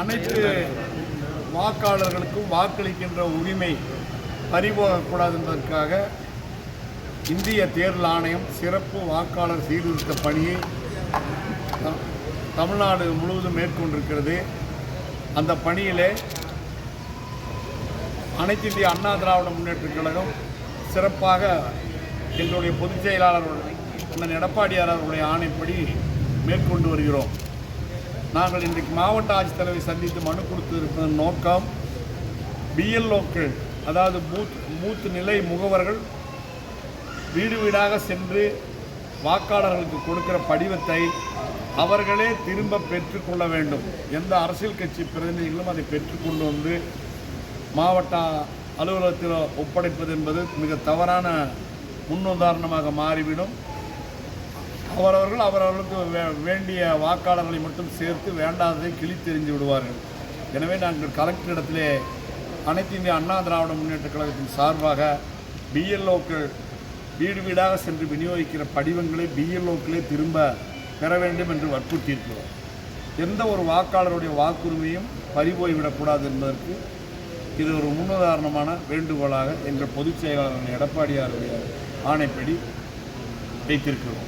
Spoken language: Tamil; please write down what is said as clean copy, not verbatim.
அனைத்து வாக்காளர்களுக்கும் வாக்களிக்கின்ற உரிமை பறிபோகக்கூடாது என்பதற்காக இந்திய தேர்தல் ஆணையம் சிறப்பு வாக்காளர் சீர்திருத்த பணியை தமிழ்நாடு முழுவதும் மேற்கொண்டிருக்கிறது. அந்த பணியிலே அனைத்து இந்திய அண்ணா திராவிட முன்னேற்றக் கழகம் சிறப்பாக எங்களுடைய பொதுச் செயலாளர் அண்ணன் எடப்பாடியார் அவருடைய ஆணைப்படி மேற்கொண்டு வருகிறோம். நாங்கள் இன்றைக்கு மாவட்ட ஆட்சித்தலைவரை சந்தித்து மனு கொடுத்திருப்பதன் நோக்கம் பிஎல்ஓக்கள், அதாவது பூத் நிலை முகவர்கள் வீடு வீடாக சென்று வாக்காளர்களுக்கு கொடுக்கிற படிவத்தை அவர்களே திரும்ப பெற்றுக்கொள்ள வேண்டும். எந்த அரசியல் கட்சி பிரதிநிதிகளும் அதை பெற்றுக்கொண்டு வந்து மாவட்ட அலுவலகத்தில் ஒப்படைப்பது என்பது மிக தவறான முன்னுதாரணமாக மாறிவிடும். அவரவர்களுக்கு வேண்டிய வாக்காளர்களை மட்டும் சேர்த்து வேண்டாததை கிழித்தெறிந்து விடுவார்கள். எனவே நாங்கள் கலெக்டரிடத்திலே அனைத்து இந்திய அண்ணா திராவிட முன்னேற்றக் கழகத்தின் சார்பாக பிஎல்ஓக்கள் வீடு வீடாக சென்று விநியோகிக்கிற படிவங்களை பிஎல்ஓக்களே திரும்ப பெற வேண்டும் என்று வற்புறுத்தியிருக்கிறோம். எந்த ஒரு வாக்காளருடைய வாக்குரிமையும் பறிபோய்விடக்கூடாது என்பதற்கு இது ஒரு முன்னுதாரணமான வேண்டுகோளாக எங்கள் பொதுச் செயலாளர் எடப்பாடியாருடைய ஆணைப்படி வைத்திருக்கிறோம்.